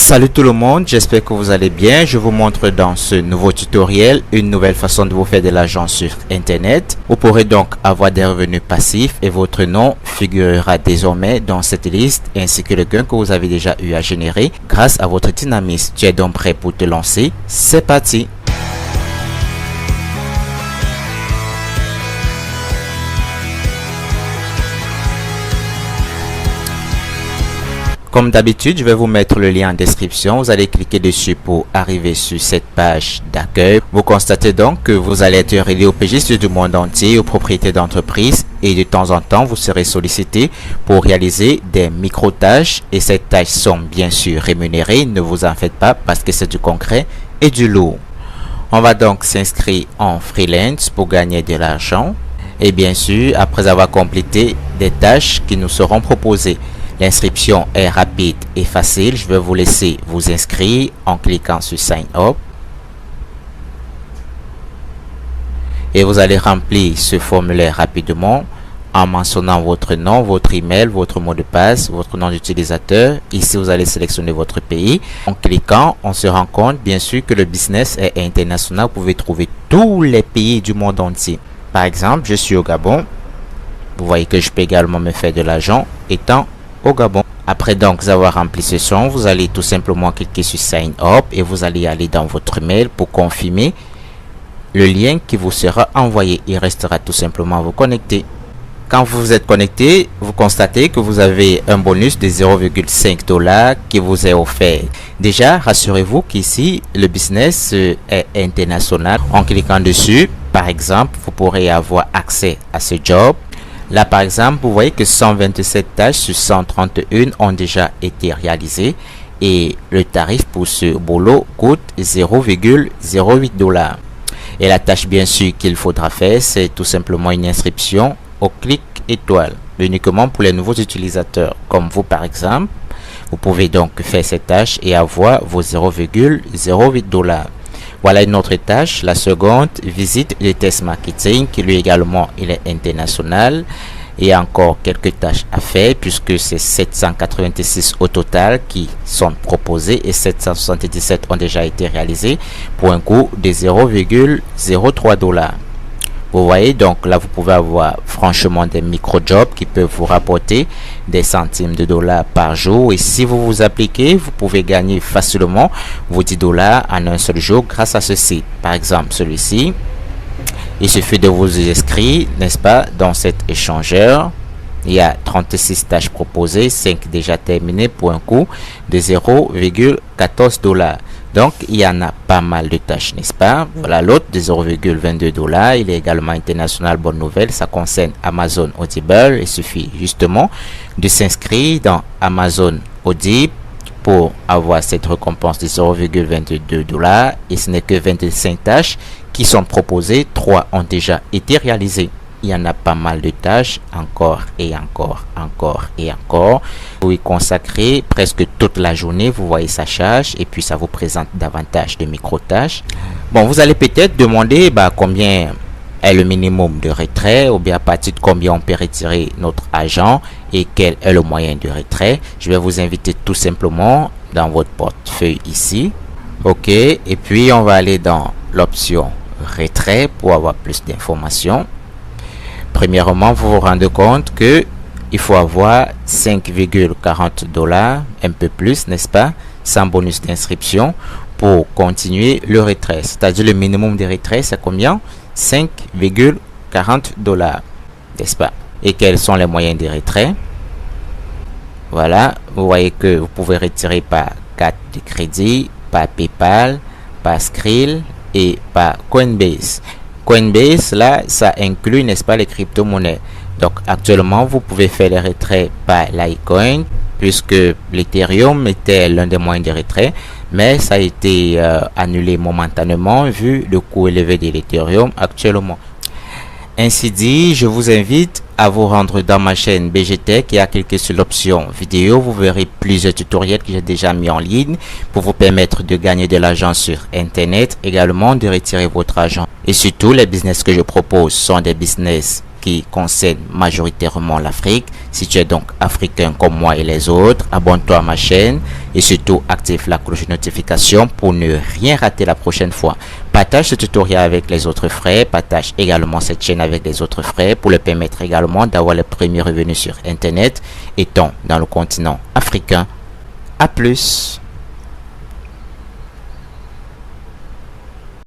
Salut tout le monde, j'espère que vous allez bien. Je vous montre dans ce nouveau tutoriel une nouvelle façon de vous faire de l'argent sur internet. Vous pourrez donc avoir des revenus passifs et votre nom figurera désormais dans cette liste ainsi que le gain que vous avez déjà eu à générer grâce à votre dynamisme. Tu es donc prêt pour te lancer? C'est parti! Comme d'habitude, je vais vous mettre le lien en description. Vous allez cliquer dessus pour arriver sur cette page d'accueil. Vous constatez donc que vous allez être relié aux pégistes du monde entier, aux propriétaires d'entreprise et de temps en temps, vous serez sollicité pour réaliser des micro-tâches et ces tâches sont bien sûr rémunérées. Ne vous en faites pas parce que c'est du concret et du lourd. On va donc s'inscrire en freelance pour gagner de l'argent et bien sûr, après avoir complété des tâches qui nous seront proposées. L'inscription est rapide et facile. Je vais vous laisser vous inscrire en cliquant sur Sign Up. Et vous allez remplir ce formulaire rapidement en mentionnant votre nom, votre email, votre mot de passe, votre nom d'utilisateur. Ici, vous allez sélectionner votre pays. En cliquant, on se rend compte bien sûr que le business est international. Vous pouvez trouver tous les pays du monde entier. Par exemple, je suis au Gabon. Vous voyez que je peux également me faire de l'argent étant au Gabon. Après donc avoir rempli ce champ, vous allez tout simplement cliquer sur Sign Up et vous allez aller dans votre mail pour confirmer le lien qui vous sera envoyé. Il restera tout simplement à vous connecter. Quand vous vous êtes connecté, vous constatez que vous avez un bonus de 0,5 $ qui vous est offert. Déjà, rassurez-vous qu'ici, le business est international. En cliquant dessus, par exemple, vous pourrez avoir accès à ce job. Là, par exemple, vous voyez que 127 tâches sur 131 ont déjà été réalisées et le tarif pour ce boulot coûte 0,08 $. Et la tâche, bien sûr, qu'il faudra faire, c'est tout simplement une inscription au clic étoile, uniquement pour les nouveaux utilisateurs. Comme vous, par exemple, vous pouvez donc faire cette tâche et avoir vos 0,08 $. Voilà une autre tâche, la seconde, visite de test marketing, qui lui également il est international. Il y a encore quelques tâches à faire puisque c'est 786 au total qui sont proposées et 777 ont déjà été réalisées pour un coût de 0,03 $. Vous voyez donc là vous pouvez avoir franchement des micro-jobs qui peuvent vous rapporter des centimes de dollars par jour et si vous vous appliquez vous pouvez gagner facilement vos 10 $ en un seul jour grâce à ce site. Par exemple celui-ci, il suffit de vous inscrire, n'est-ce pas, dans cet échangeur. Il y a 36 tâches proposées, 5 déjà terminées pour un coût de 0,14 $. Donc, il y en a pas mal de tâches, n'est-ce pas? Voilà l'autre de 0,22 $. Il est également international. Bonne nouvelle, ça concerne Amazon Audible. Il suffit justement de s'inscrire dans Amazon Audible pour avoir cette récompense de 0,22 $. Et ce n'est que 25 tâches qui sont proposées. 3 ont déjà été réalisées. Il y en a pas mal de tâches, encore et encore et encore. Vous y consacrez presque toute la journée, vous voyez sa charge et puis ça vous présente davantage de micro-tâches. Bon, vous allez peut-être demander combien est le minimum de retrait ou bien à partir de combien on peut retirer notre argent et quel est le moyen de retrait. Je vais vous inviter tout simplement dans votre portefeuille ici. Ok, et puis on va aller dans l'option retrait pour avoir plus d'informations. Premièrement, vous vous rendez compte que il faut avoir 5,40 $, un peu plus, n'est-ce pas, sans bonus d'inscription pour continuer le retrait. C'est-à-dire le minimum de retrait, c'est combien? 5,40 $, n'est-ce pas? Et quels sont les moyens de retrait? Voilà, vous voyez que vous pouvez retirer par carte de crédit, par PayPal, par Skrill et par Coinbase. Coinbase, là, ça inclut, n'est-ce pas, les crypto-monnaies. Donc, actuellement, vous pouvez faire les retraits par Litecoin, puisque l'Ethereum était l'un des moyens de retrait, mais ça a été annulé momentanément vu le coût élevé de l'Ethereum actuellement. Ainsi dit, je vous invite à vous rendre dans ma chaîne BGTech et à cliquer sur l'option vidéo. Vous verrez plusieurs tutoriels que j'ai déjà mis en ligne pour vous permettre de gagner de l'argent sur Internet, également de retirer votre argent. Et surtout, les business que je propose sont des business qui concerne majoritairement l'Afrique. Si tu es donc africain comme moi et les autres, abonne-toi à ma chaîne et surtout active la cloche de notification pour ne rien rater la prochaine fois. Partage ce tutoriel avec les autres frères, partage également cette chaîne avec les autres frères pour leur permettre également d'avoir les premiers revenus sur internet étant dans le continent africain. À plus.